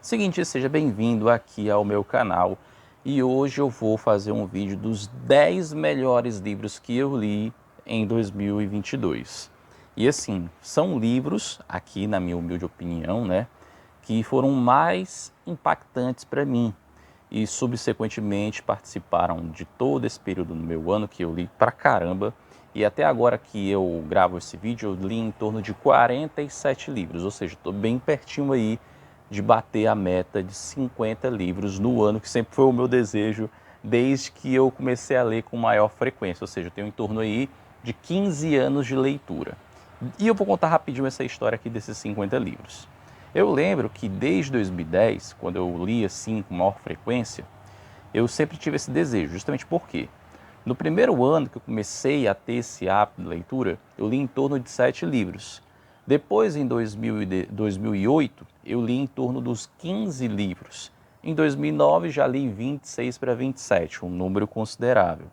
Seguinte, seja bem-vindo aqui ao meu canal e hoje eu vou fazer um vídeo dos 10 melhores livros que eu li em 2022. E assim, são livros, aqui na minha humilde opinião, né, que foram mais impactantes para mim e subsequentemente participaram de todo esse período no meu ano que eu li pra caramba. E até agora que eu gravo esse vídeo, eu li em torno de 47 livros, ou seja, estou bem pertinho aí de bater a meta de 50 livros no ano, que sempre foi o meu desejo desde que eu comecei a ler com maior frequência, ou seja, eu tenho em torno aí de 15 anos de leitura. E eu vou contar rapidinho essa história aqui desses 50 livros. Eu lembro que desde 2010, quando eu li assim com maior frequência, eu sempre tive esse desejo, justamente porque no primeiro ano que eu comecei a ter esse hábito de leitura, eu li em torno de 7 livros. Depois, em 2008, eu li em torno dos 15 livros. Em 2009, já li 26 para 27, um número considerável.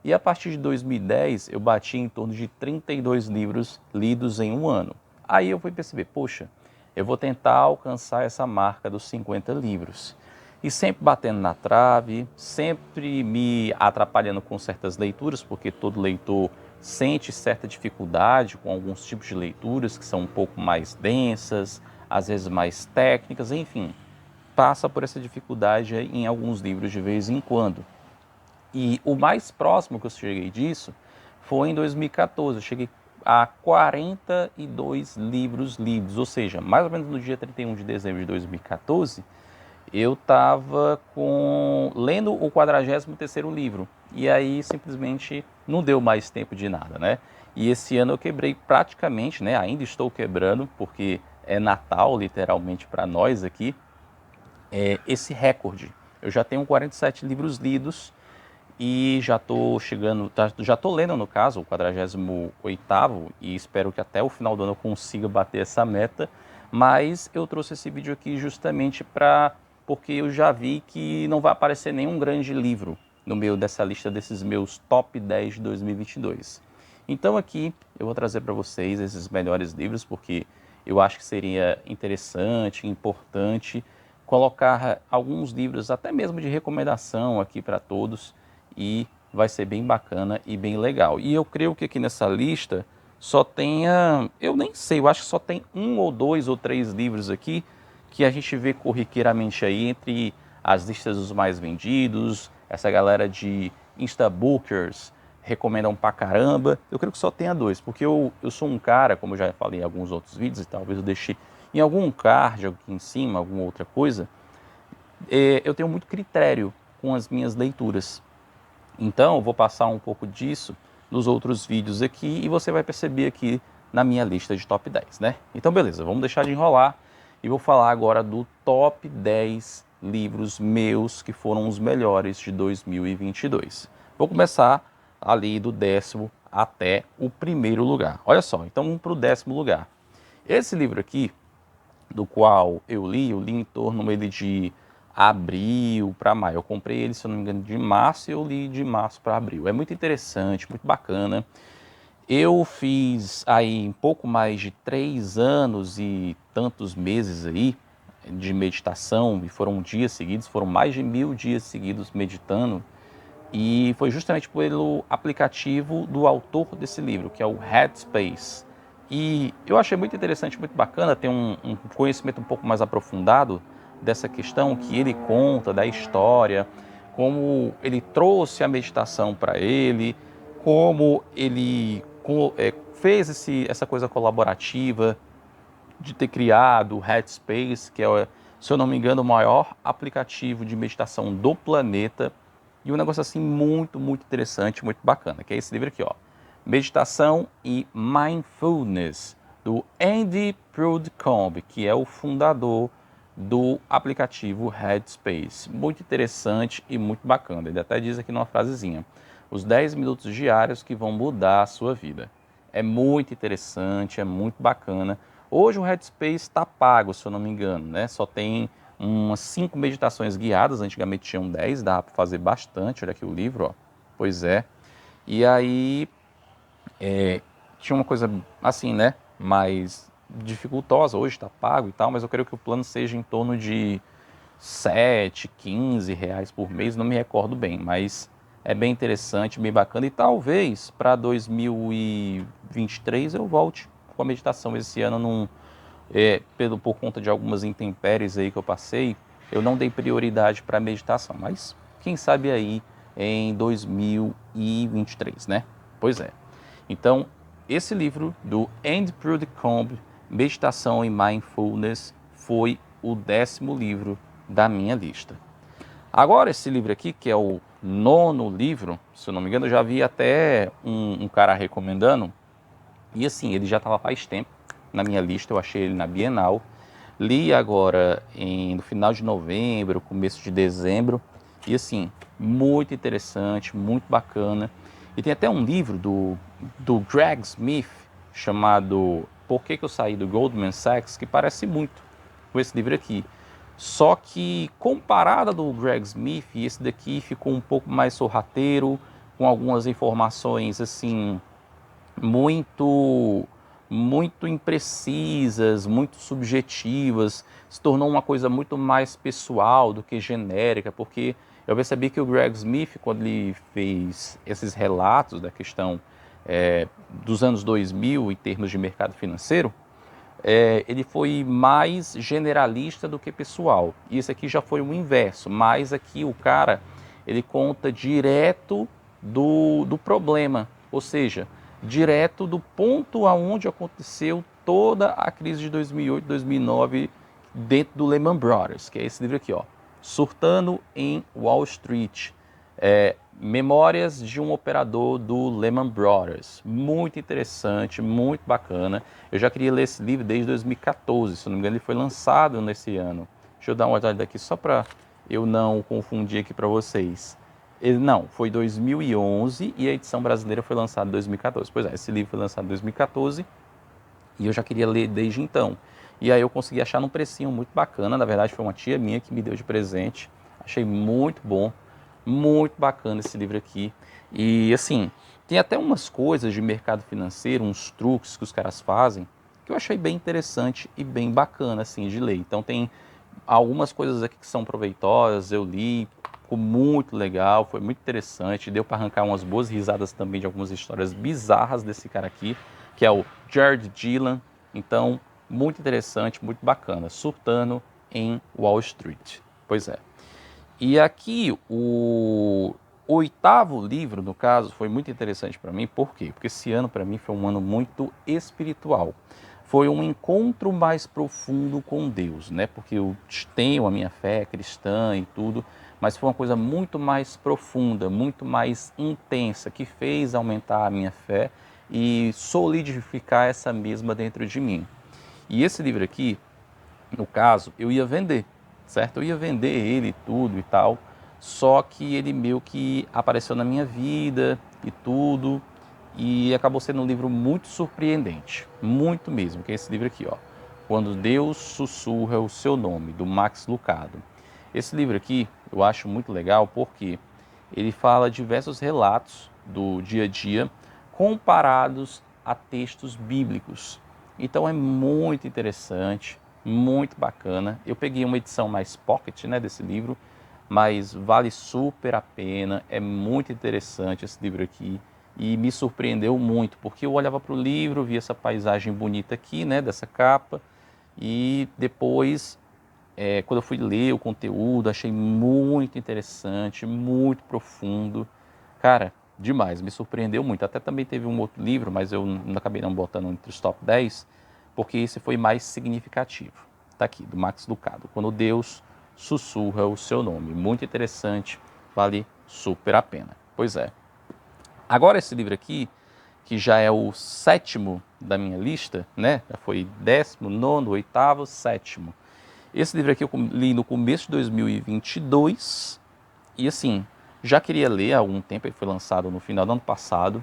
E a partir de 2010, eu bati em torno de 32 livros lidos em um ano. Aí eu fui perceber, poxa, eu vou tentar alcançar essa marca dos 50 livros. E sempre batendo na trave, sempre me atrapalhando com certas leituras, porque todo leitor sente certa dificuldade com alguns tipos de leituras que são um pouco mais densas, às vezes mais técnicas, enfim, passa por essa dificuldade em alguns livros de vez em quando. E o mais próximo que eu cheguei disso foi em 2014, eu cheguei a 42 livros lidos, ou seja, mais ou menos no dia 31 de dezembro de 2014, eu estava lendo o 43º livro, e aí simplesmente não deu mais tempo de nada, né? E esse ano eu quebrei praticamente, né? Ainda estou quebrando, porque é Natal literalmente para nós aqui, esse recorde. Eu já tenho 47 livros lidos e já estou chegando, já estou lendo no caso o 48º e espero que até o final do ano eu consiga bater essa meta, mas eu trouxe esse vídeo aqui justamente porque eu já vi que não vai aparecer nenhum grande livro no meio dessa lista desses meus top 10 de 2022. Então aqui eu vou trazer para vocês esses melhores livros, porque eu acho que seria interessante, importante colocar alguns livros, até mesmo de recomendação aqui para todos, e vai ser bem bacana e bem legal. E eu creio que aqui nessa lista só tenha, eu nem sei, eu acho que só tem um ou dois ou três livros aqui que a gente vê corriqueiramente aí entre as listas dos mais vendidos, essa galera de Instabookers recomendam pra caramba. Eu creio que só tenha dois, porque eu sou um cara, como eu já falei em alguns outros vídeos, e talvez eu deixe em algum card aqui em cima, alguma outra coisa, eu tenho muito critério com as minhas leituras. Então, eu vou passar um pouco disso nos outros vídeos aqui e você vai perceber aqui na minha lista de top 10, né? Então, beleza, vamos deixar de enrolar e vou falar agora do top 10 livros meus que foram os melhores de 2022. Vou começar ali do 10º até o primeiro lugar. Olha só, então vamos para o 10º lugar. Esse livro aqui, do qual eu li em torno ele de abril para maio. Eu comprei ele, se eu não me engano, de março e eu li de março para abril. É muito interessante, muito bacana. Eu fiz aí um pouco mais de 3 anos e tantos meses aí de meditação, e foram dias seguidos, foram mais de 1000 dias seguidos meditando, e foi justamente pelo aplicativo do autor desse livro, que é o Headspace. E eu achei muito interessante, muito bacana, ter um conhecimento um pouco mais aprofundado dessa questão que ele conta, da história, como ele trouxe a meditação para ele, como ele fez essa coisa colaborativa de ter criado o Headspace, que é, se eu não me engano, o maior aplicativo de meditação do planeta. E um negócio assim muito, muito interessante, muito bacana, que é esse livro aqui, ó. Meditação e Mindfulness, do Andy Prudcombe, que é o fundador do aplicativo Headspace. Muito interessante e muito bacana. Ele até diz aqui numa frasezinha: os 10 minutos diários que vão mudar a sua vida. É muito interessante, é muito bacana. Hoje o Headspace está pago, se eu não me engano, né? Só tem umas 5 meditações guiadas, antigamente tinham 10, dá para fazer bastante, olha aqui o livro, ó. Pois é. E aí, tinha uma coisa assim, mais dificultosa, hoje está pago e tal, mas eu quero que o plano seja em torno de 7, 15 reais por mês, não me recordo bem, mas é bem interessante, bem bacana. E talvez para 2023 eu volte com a meditação. Esse ano, por conta de algumas intempéries aí que eu passei, eu não dei prioridade para a meditação, mas quem sabe aí em 2023, né? Pois é. Então, esse livro do Andy Prudicombe, Meditação e Mindfulness, foi o 10º livro da minha lista. Agora, esse livro aqui, que é o 9º livro, se eu não me engano, eu já vi até um cara recomendando, e assim, ele já estava faz tempo na minha lista, eu achei ele na Bienal, li agora no final de novembro, começo de dezembro, e assim, muito interessante, muito bacana. E tem até um livro do Greg Smith, chamado Por que eu saí do Goldman Sachs, que parece muito com esse livro aqui. Só que comparado ao do Greg Smith, esse daqui ficou um pouco mais sorrateiro, com algumas informações assim muito imprecisas, muito subjetivas, se tornou uma coisa muito mais pessoal do que genérica, porque eu percebi que o Greg Smith, quando ele fez esses relatos da questão dos anos 2000 em termos de mercado financeiro, ele foi mais generalista do que pessoal. E esse aqui já foi o inverso, mas aqui o cara, ele conta direto do problema, ou seja, direto do ponto aonde aconteceu toda a crise de 2008, 2009 dentro do Lehman Brothers, que é esse livro aqui, ó, Surtando em Wall Street, Memórias de um Operador do Lehman Brothers. Muito interessante, muito bacana. Eu já queria ler esse livro desde 2014, se não me engano ele foi lançado nesse ano. Deixa eu dar uma olhada aqui só para eu não confundir aqui para vocês. Não, foi 2011 e a edição brasileira foi lançada em 2014. Pois é, esse livro foi lançado em 2014 e eu já queria ler desde então. E aí eu consegui achar num precinho muito bacana. Na verdade, foi uma tia minha que me deu de presente. Achei muito bom, muito bacana esse livro aqui. E assim, tem até umas coisas de mercado financeiro, uns truques que os caras fazem, que eu achei bem interessante e bem bacana assim de ler. Então tem algumas coisas aqui que são proveitosas, eu li, ficou muito legal, foi muito interessante, deu para arrancar umas boas risadas também de algumas histórias bizarras desse cara aqui, que é o Jared Dillon. Então, muito interessante, muito bacana, Surtando em Wall Street. Pois é. E aqui, o 8º livro, no caso, foi muito interessante para mim. Por quê? Porque esse ano, para mim, foi um ano muito espiritual. Foi um encontro mais profundo com Deus, né? Porque eu tenho a minha fé cristã e tudo, mas foi uma coisa muito mais profunda, muito mais intensa, que fez aumentar a minha fé e solidificar essa mesma dentro de mim. E esse livro aqui, no caso, eu ia vender, certo? Eu ia vender ele tudo e tal, só que ele meio que apareceu na minha vida e tudo, e acabou sendo um livro muito surpreendente, muito mesmo, que é esse livro aqui, ó, Quando Deus Sussurra o Seu Nome, do Max Lucado. Esse livro aqui eu acho muito legal porque ele fala diversos relatos do dia a dia comparados a textos bíblicos. Então é muito interessante, muito bacana. Eu peguei uma edição mais pocket, né, desse livro, mas vale super a pena, é muito interessante esse livro aqui e me surpreendeu muito, porque eu olhava para o livro, via essa paisagem bonita aqui, né, dessa capa, e depois, quando eu fui ler o conteúdo, achei muito interessante, muito profundo. Cara, demais, me surpreendeu muito. Até também teve um outro livro, mas eu não acabei não botando entre os top 10, porque esse foi mais significativo. Tá aqui, do Max Lucado, Quando Deus Sussurra o Seu Nome. Muito interessante, vale super a pena. Pois é. Agora esse livro aqui, que já é o 7º da minha lista, né? Já foi 10º, 9º, 8º, 7º. Esse livro aqui eu li no começo de 2022 e assim, já queria ler há algum tempo, ele foi lançado no final do ano passado.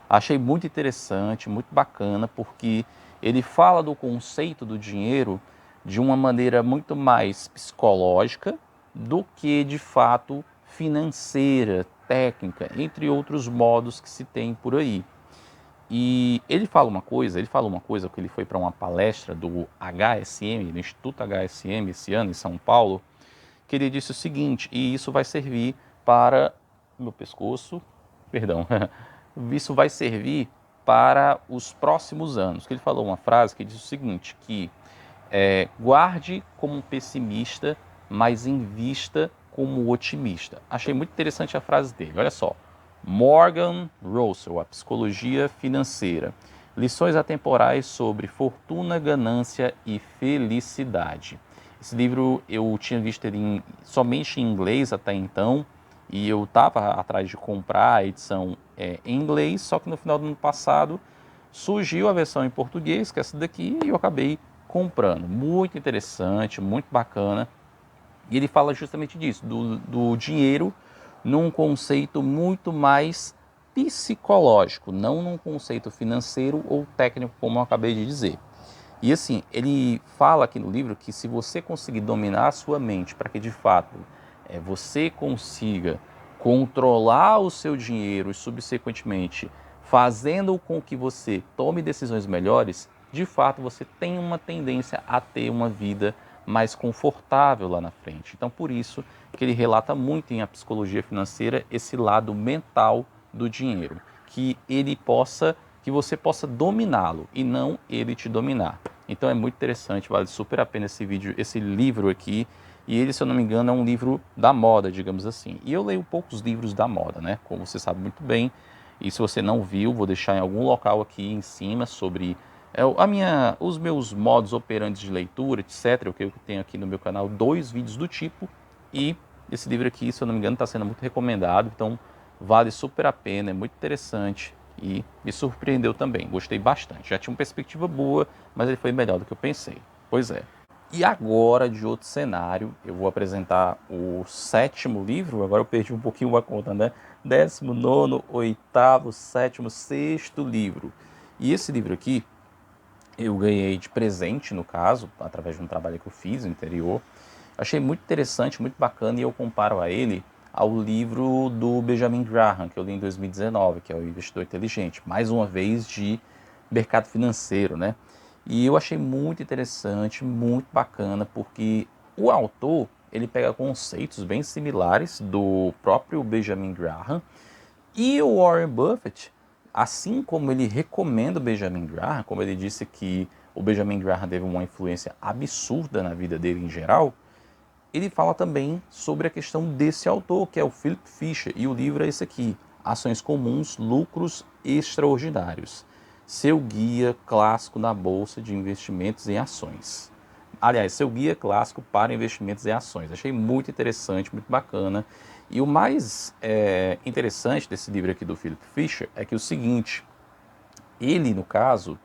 Achei muito interessante, muito bacana, porque ele fala do conceito do dinheiro de uma maneira muito mais psicológica do que, de fato, financeira, técnica, entre outros modos que se tem por aí. E ele fala uma coisa, que ele foi para uma palestra do HSM, do Instituto HSM, esse ano, em São Paulo, que ele disse o seguinte, e isso vai servir para meu pescoço, perdão, isso vai servir para os próximos anos. Que ele falou uma frase que diz o seguinte, que guarde como um pessimista, mas invista como otimista. Achei muito interessante a frase dele. Olha só, Morgan Housel, A Psicologia Financeira. Lições atemporais sobre fortuna, ganância e felicidade. Esse livro eu tinha visto ele somente em inglês até então, e eu estava atrás de comprar a edição em inglês, só que no final do ano passado surgiu a versão em português, que é essa daqui, e eu acabei comprando. Muito interessante, muito bacana. E ele fala justamente disso, do dinheiro num conceito muito mais psicológico, não num conceito financeiro ou técnico, como eu acabei de dizer. E assim, ele fala aqui no livro que se você conseguir dominar a sua mente para que de fato você consiga controlar o seu dinheiro e subsequentemente fazendo com que você tome decisões melhores, de fato você tem uma tendência a ter uma vida mais confortável lá na frente. Então por isso que ele relata muito em A Psicologia Financeira esse lado mental do dinheiro, que você possa dominá-lo e não ele te dominar. Então é muito interessante, vale super a pena esse livro aqui. E ele, se eu não me engano, é um livro da moda, digamos assim. E eu leio poucos livros da moda, né? Como você sabe muito bem. E se você não viu, vou deixar em algum local aqui em cima sobre os meus modos operantes de leitura, etc. Que eu tenho aqui no meu canal 2 vídeos do tipo. E esse livro aqui, se eu não me engano, está sendo muito recomendado. Então vale super a pena, é muito interessante. E me surpreendeu também, gostei bastante. Já tinha uma perspectiva boa, mas ele foi melhor do que eu pensei. Pois é. E agora, de outro cenário, eu vou apresentar o 7º livro, agora eu perdi um pouquinho a conta, né? 19º, 8º, 7º, 6º livro. E esse livro aqui, eu ganhei de presente, no caso, através de um trabalho que eu fiz no interior. Achei muito interessante, muito bacana, e eu comparo a ele ao livro do Benjamin Graham, que eu li em 2019, que é o Investidor Inteligente. Mais uma vez de mercado financeiro, né? E eu achei muito interessante, muito bacana, porque o autor, ele pega conceitos bem similares do próprio Benjamin Graham, e o Warren Buffett, assim como ele recomenda o Benjamin Graham, como ele disse que o Benjamin Graham teve uma influência absurda na vida dele em geral, ele fala também sobre a questão desse autor, que é o Philip Fisher, e o livro é esse aqui, Ações Comuns, Lucros Extraordinários. Seu guia clássico na Bolsa de Investimentos em Ações. Aliás, seu guia clássico para investimentos em ações. Achei muito interessante, muito bacana. E o mais interessante desse livro aqui do Philip Fisher é que o seguinte, ele, no caso,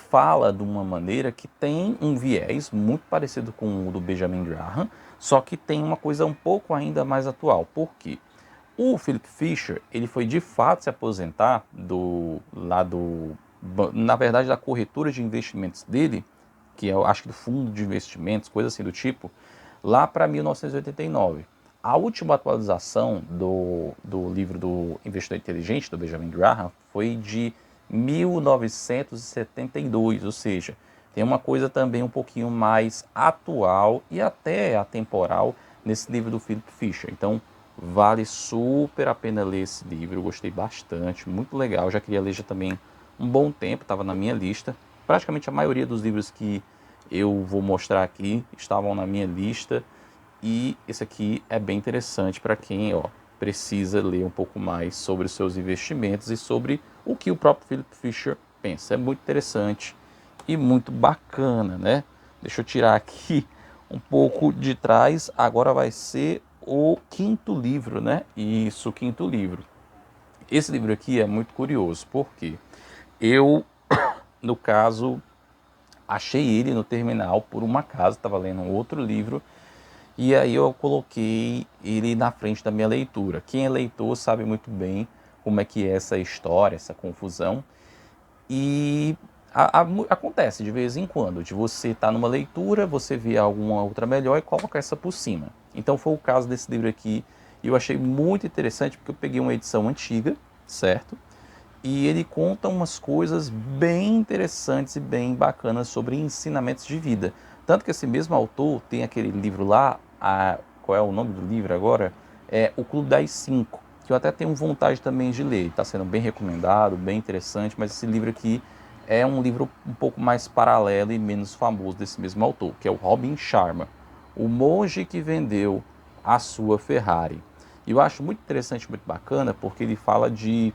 fala de uma maneira que tem um viés muito parecido com o do Benjamin Graham, só que tem uma coisa um pouco ainda mais atual. Por quê? O Philip Fisher, ele foi de fato se aposentar na verdade, da corretora de investimentos dele, que é, acho que do fundo de investimentos, coisa assim do tipo, lá para 1989. A última atualização do livro do Investidor Inteligente, do Benjamin Graham, foi de 1972, ou seja, tem uma coisa também um pouquinho mais atual e até atemporal nesse livro do Philip Fisher. Então, vale super a pena ler esse livro, eu gostei bastante, muito legal, já queria ler já também um bom tempo, estava na minha lista. Praticamente a maioria dos livros que eu vou mostrar aqui estavam na minha lista, e esse aqui é bem interessante para quem precisa ler um pouco mais sobre os seus investimentos e sobre o que o próprio Philip Fisher pensa. É muito interessante e muito bacana, né? Deixa eu tirar aqui um pouco de trás, agora vai ser o 5º livro, né? Isso, o 5º livro. Esse livro aqui é muito curioso, porque eu, no caso, achei ele no terminal por um acaso, estava lendo um outro livro, e aí eu coloquei ele na frente da minha leitura. Quem é leitor sabe muito bem como é que é essa história, essa confusão. E acontece de vez em quando, de você estar numa leitura, você vê alguma outra melhor e coloca essa por cima. Então foi o caso desse livro aqui, e eu achei muito interessante porque eu peguei uma edição antiga, certo? E ele conta umas coisas bem interessantes e bem bacanas sobre ensinamentos de vida. Tanto que esse mesmo autor tem aquele livro lá, qual é o nome do livro agora? É O Clube das Cinco, que eu até tenho vontade também de ler. Está sendo bem recomendado, bem interessante, mas esse livro aqui é um livro um pouco mais paralelo e menos famoso desse mesmo autor, que é o Robin Sharma, o monge que vendeu a sua Ferrari. E eu acho muito interessante, muito bacana, porque ele fala de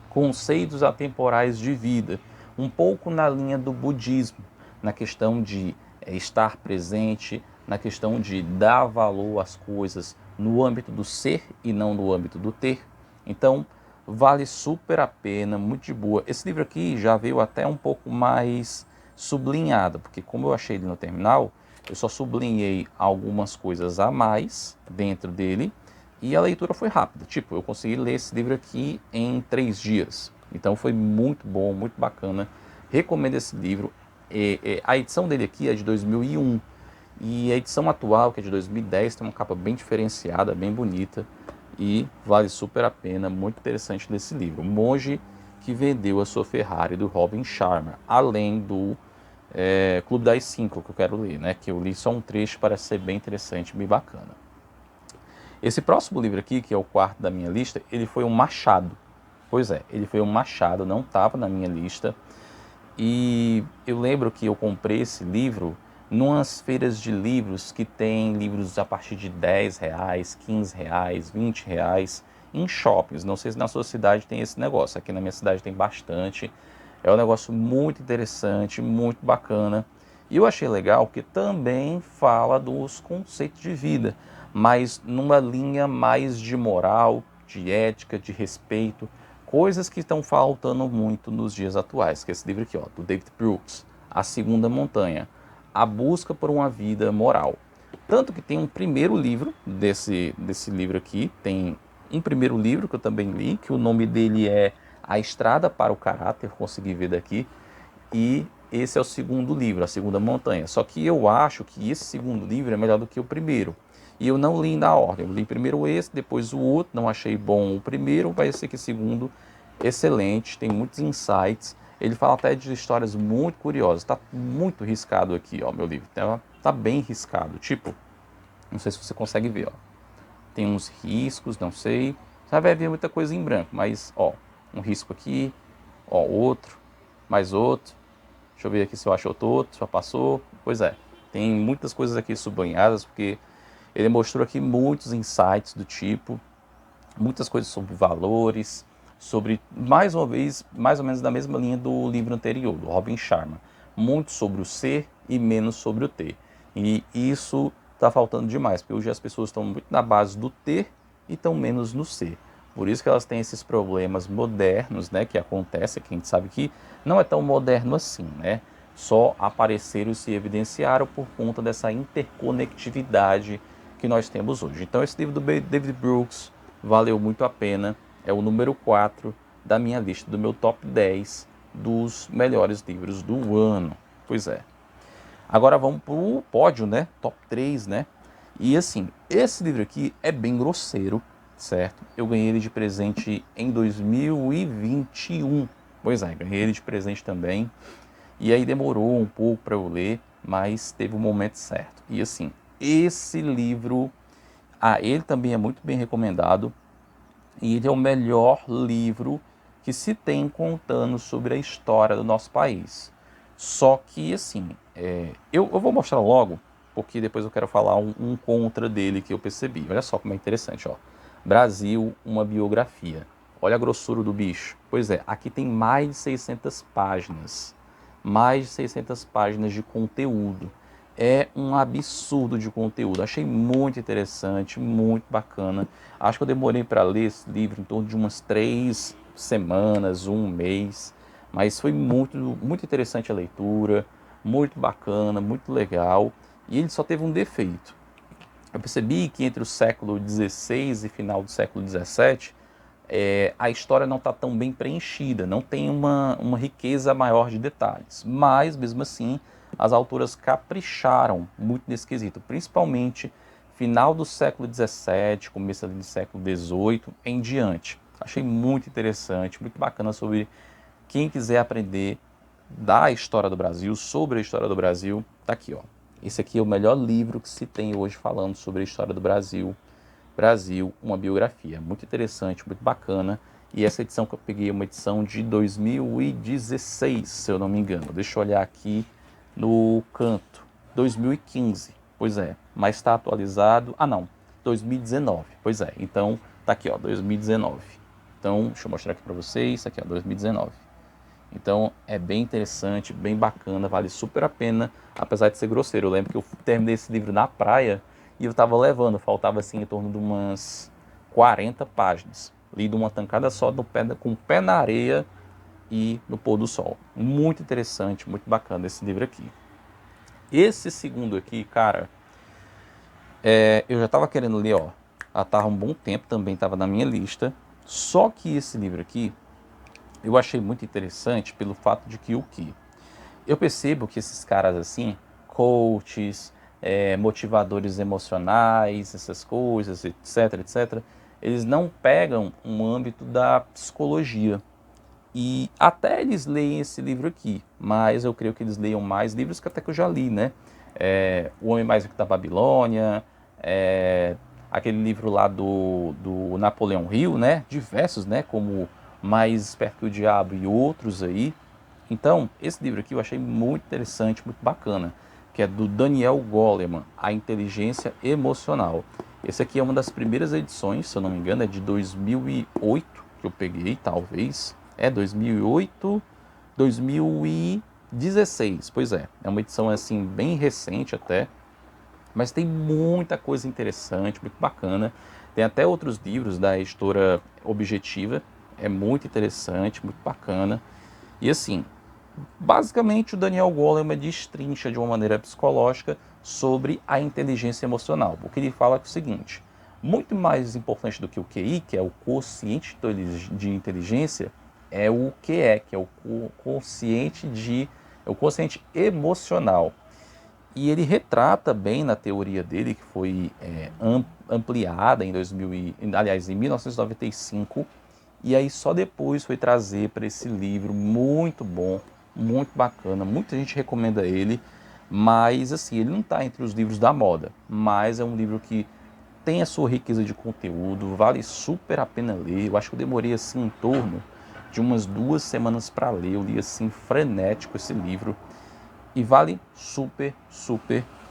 conceitos atemporais de vida, um pouco na linha do budismo, na questão de estar presente, na questão de dar valor às coisas no âmbito do ser e não no âmbito do ter. Então, vale super a pena, muito de boa. Esse livro aqui já veio até um pouco mais sublinhado, porque como eu achei ele no terminal, eu só sublinhei algumas coisas a mais dentro dele e a leitura foi rápida. Tipo, eu consegui ler esse livro aqui em 3 dias. Então foi muito bom, muito bacana. Recomendo esse livro. A edição dele aqui é de 2001 e a edição atual, que é de 2010, tem uma capa bem diferenciada, bem bonita e vale super a pena. Muito interessante nesse livro. O Monge que Vendeu a Sua Ferrari, do Robin Sharma, além do Clube das Cinco, que eu quero ler, né? Que eu li só um trecho, parece ser bem interessante, bem bacana. Esse próximo livro aqui, que é o quarto da minha lista, ele foi um machado. Pois é, ele foi um machado, não estava na minha lista. E eu lembro que eu comprei esse livro numas feiras de livros que tem livros a partir de R$10, R$15, R$20, em shoppings. Não sei se na sua cidade tem esse negócio, aqui na minha cidade tem bastante. É um negócio muito interessante, muito bacana. E eu achei legal porque também fala dos conceitos de vida, mas numa linha mais de moral, de ética, de respeito, coisas que estão faltando muito nos dias atuais, que é esse livro aqui, ó, do David Brooks, A Segunda Montanha, A Busca por uma Vida Moral. Tanto que tem um primeiro livro desse livro aqui, tem um primeiro livro que eu também li, que o nome dele é A Estrada para o Caráter, consegui ver daqui, e esse é o segundo livro, A Segunda Montanha. Só que eu acho que esse segundo livro é melhor do que o primeiro. E eu não li na ordem, eu li primeiro esse, depois o outro, não achei bom o primeiro, vai ser que o segundo, excelente, tem muitos insights. Ele fala até de histórias muito curiosas, está muito riscado aqui, ó, meu livro, tá bem riscado, tipo, não sei se você consegue ver, ó. Tem uns riscos, não sei, você vai ver muita coisa em branco, mas, ó, um risco aqui, ó, outro, mais outro. Deixa eu ver aqui se eu acho outro, já passou. Pois é, tem muitas coisas aqui sublinhadas, porque ele mostrou aqui muitos insights do tipo, muitas coisas sobre valores, sobre, mais uma vez, mais ou menos da mesma linha do livro anterior, do Robin Sharma. Muito sobre o ser e menos sobre o ter. E isso está faltando demais, porque hoje as pessoas estão muito na base do ter e estão menos no ser. Por isso que elas têm esses problemas modernos, né, que acontecem, que a gente sabe que não é tão moderno assim, né? Só apareceram e se evidenciaram por conta dessa interconectividade que nós temos hoje. Então esse livro do David Brooks valeu muito a pena, é o número 4 da minha lista, do meu top 10 dos melhores livros do ano. Pois é. Agora vamos pro pódio, né? Top 3, né? E assim, esse livro aqui é bem grosseiro, certo? Eu ganhei ele de presente em 2021. Pois é, ganhei ele de presente também. E aí demorou um pouco para eu ler, mas teve o momento certo. E assim, esse livro, ele também é muito bem recomendado. E ele é o melhor livro que se tem contando sobre a história do nosso país. Só que, assim, eu vou mostrar logo, porque depois eu quero falar um contra dele que eu percebi. Olha só como é interessante, ó. Brasil, uma biografia. Olha a grossura do bicho. Pois é, aqui tem mais de 600 páginas. Mais de 600 páginas de conteúdo. É um absurdo de conteúdo. Achei muito interessante, muito bacana. Acho que eu demorei para ler esse livro em torno de umas 3 semanas, um mês. Mas foi muito, muito interessante a leitura, muito bacana, muito legal. E ele só teve um defeito. Eu percebi que entre o século XVI e final do século XVII, a história não está tão bem preenchida, não tem uma riqueza maior de detalhes. Mas, mesmo assim, as autoras capricharam muito nesse quesito, principalmente final do século XVII, começo ali do século XVIII em diante. Achei muito interessante, muito bacana sobre quem quiser aprender da história do Brasil, sobre a história do Brasil, tá aqui, ó. esse aqui é o melhor livro que se tem hoje falando sobre a história do Brasil. Brasil, uma biografia. Muito interessante, muito bacana. E essa edição que eu peguei é uma edição de 2016, se eu não me engano. Deixa eu olhar aqui no canto. 2015, pois é. Mas está atualizado. Ah, não. 2019, pois é. Então, tá aqui, ó, 2019. Então, deixa eu mostrar aqui para vocês. Aqui, ó, 2019. Então, é bem interessante, bem bacana, vale super a pena, apesar de ser grosseiro. Eu lembro que eu terminei esse livro na praia e eu estava levando, faltava assim em torno de umas 40 páginas. Li de uma tancada só, com o pé na areia e no pôr do sol. Muito interessante, muito bacana esse livro aqui. Esse segundo aqui, cara, eu já estava querendo ler, ó, há um bom tempo, também estava na minha lista. Só que esse livro aqui, eu achei muito interessante pelo fato de que eu percebo que esses caras assim, coaches, motivadores emocionais, essas coisas, etc, eles não pegam um âmbito da psicologia. E até eles leem esse livro aqui, mas eu creio que eles leiam mais livros que até que eu já li, né? O Homem Mais Rico da Babilônia, aquele livro lá do Napoleão Hill, né? Diversos, né? Como Mais Esperto que o Diabo e outros aí. Então, esse livro aqui eu achei muito interessante, muito bacana, que é do Daniel Goleman, A Inteligência Emocional. Esse aqui é uma das primeiras edições, se eu não me engano, é de 2008 que eu peguei, talvez. 2008, 2016, pois é. É uma edição assim bem recente até, mas tem muita coisa interessante, muito bacana. Tem até outros livros da editora Objetiva, é muito interessante, muito bacana. E assim, basicamente o Daniel Goleman destrincha de uma maneira psicológica sobre a inteligência emocional, porque ele fala que é o seguinte: muito mais importante do que o QI, que é o quociente de inteligência, é o QE, que é o quociente emocional. E ele retrata bem na teoria dele, que foi ampliada em 1995, e aí só depois foi trazer para esse livro muito bom, muito bacana, muita gente recomenda ele, mas assim, ele não está entre os livros da moda, mas é um livro que tem a sua riqueza de conteúdo, vale super a pena ler. Eu acho que eu demorei assim em torno de umas 2 semanas para ler, eu li assim frenético esse livro e vale super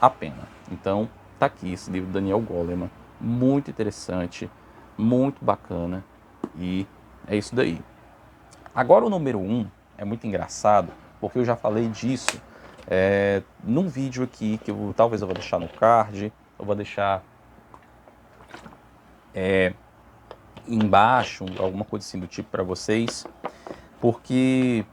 a pena. Então tá aqui esse livro do Daniel Goleman, muito interessante, muito bacana, e é isso daí. Agora o número 1 é muito engraçado, porque eu já falei disso num vídeo aqui, que talvez eu vou deixar no card, eu vou deixar embaixo, alguma coisa assim do tipo para vocês, porque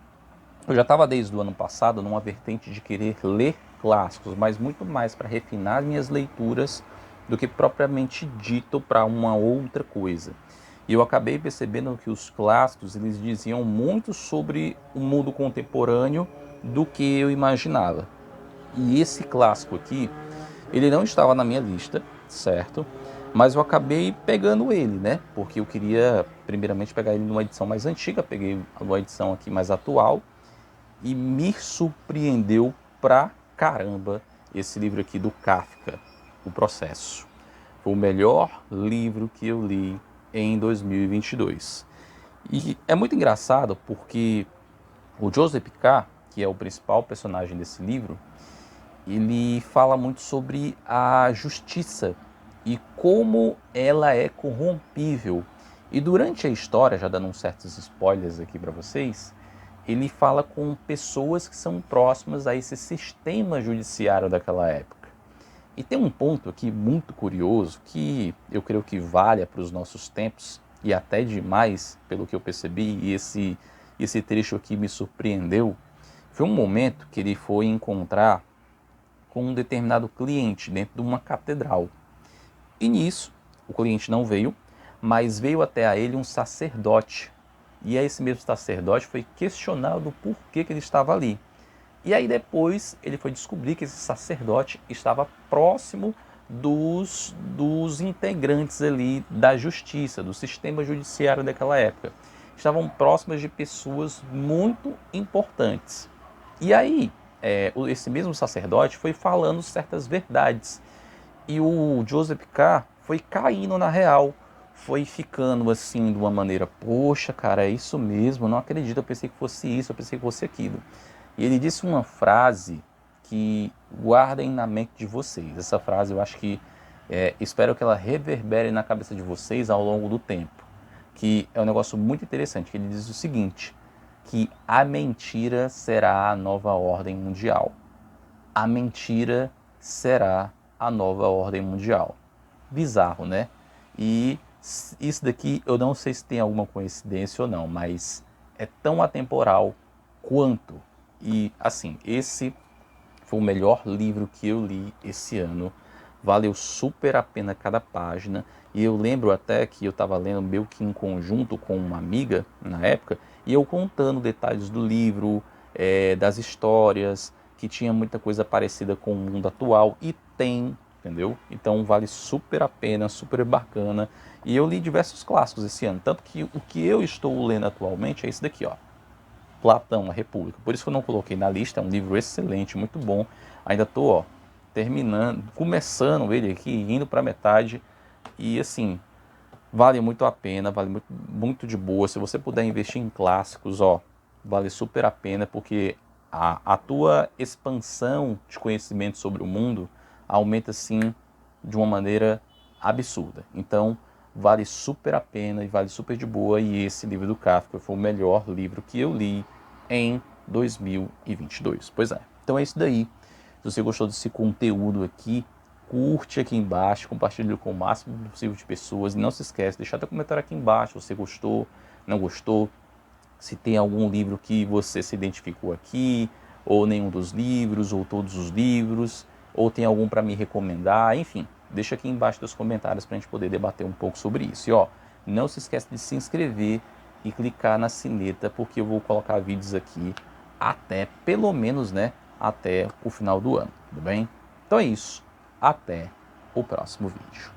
eu já estava desde o ano passado numa vertente de querer ler clássicos, mas muito mais para refinar minhas leituras do que propriamente dito para uma outra coisa. E eu acabei percebendo que os clássicos eles diziam muito sobre o mundo contemporâneo do que eu imaginava. E esse clássico aqui, ele não estava na minha lista, certo? Mas eu acabei pegando ele, né? Porque eu queria primeiramente pegar ele numa edição mais antiga, peguei uma edição aqui mais atual e me surpreendeu pra caramba esse livro aqui do Kafka, O Processo. Foi o melhor livro que eu li em 2022. E é muito engraçado porque o Joseph K., que é o principal personagem desse livro, ele fala muito sobre a justiça e como ela é corrompível. E durante a história, já dando uns certos spoilers aqui para vocês, ele fala com pessoas que são próximas a esse sistema judiciário daquela época. E tem um ponto aqui muito curioso que eu creio que valha para os nossos tempos, e até demais, pelo que eu percebi, e esse trecho aqui me surpreendeu. Foi um momento que ele foi encontrar com um determinado cliente dentro de uma catedral. E nisso, o cliente não veio, mas veio até a ele um sacerdote. E esse mesmo sacerdote foi questionado do porquê que ele estava ali. E aí depois ele foi descobrir que esse sacerdote estava próximo dos integrantes ali da justiça, do sistema judiciário daquela época. Estavam próximas de pessoas muito importantes. E aí esse mesmo sacerdote foi falando certas verdades. E o Joseph K. foi caindo na real, foi ficando assim de uma maneira, poxa, cara, é isso mesmo, eu não acredito, eu pensei que fosse isso, eu pensei que fosse aquilo. E ele disse uma frase que guardem na mente de vocês. Essa frase eu acho que, espero que ela reverbere na cabeça de vocês ao longo do tempo. Que é um negócio muito interessante, que ele diz o seguinte, que a mentira será a nova ordem mundial. A mentira será a nova ordem mundial. Bizarro, né? E isso daqui eu não sei se tem alguma coincidência ou não, mas é tão atemporal quanto. E assim, esse foi o melhor livro que eu li esse ano. Valeu super a pena cada página. E eu lembro até que eu estava lendo meio que em conjunto com uma amiga na época, e eu contando detalhes do livro, das histórias, que tinha muita coisa parecida com o mundo atual, e tem, entendeu? Então vale super a pena, super bacana. E eu li diversos clássicos esse ano, tanto que o que eu estou lendo atualmente é esse daqui, ó. Platão, a República. Por isso que eu não coloquei na lista, é um livro excelente, muito bom. Ainda estou, ó, terminando, começando ele aqui, indo para metade. E assim, vale muito a pena, vale muito, muito de boa. Se você puder investir em clássicos, ó, vale super a pena, porque a tua expansão de conhecimento sobre o mundo aumenta assim de uma maneira absurda. Então, vale super a pena e vale super de boa. E esse livro do Kafka foi o melhor livro que eu li em 2022. Pois é. Então é isso daí. Se você gostou desse conteúdo aqui, curte aqui embaixo, compartilhe com o máximo possível de pessoas. E não se esquece, deixar teu comentário aqui embaixo. Se você gostou, não gostou, se tem algum livro que você se identificou aqui, ou nenhum dos livros, ou todos os livros, ou tem algum para me recomendar, enfim, deixa aqui embaixo nos comentários para a gente poder debater um pouco sobre isso. E ó, não se esquece de se inscrever e clicar na sineta, porque eu vou colocar vídeos aqui até, pelo menos, né, até o final do ano, tudo bem? Então é isso, até o próximo vídeo.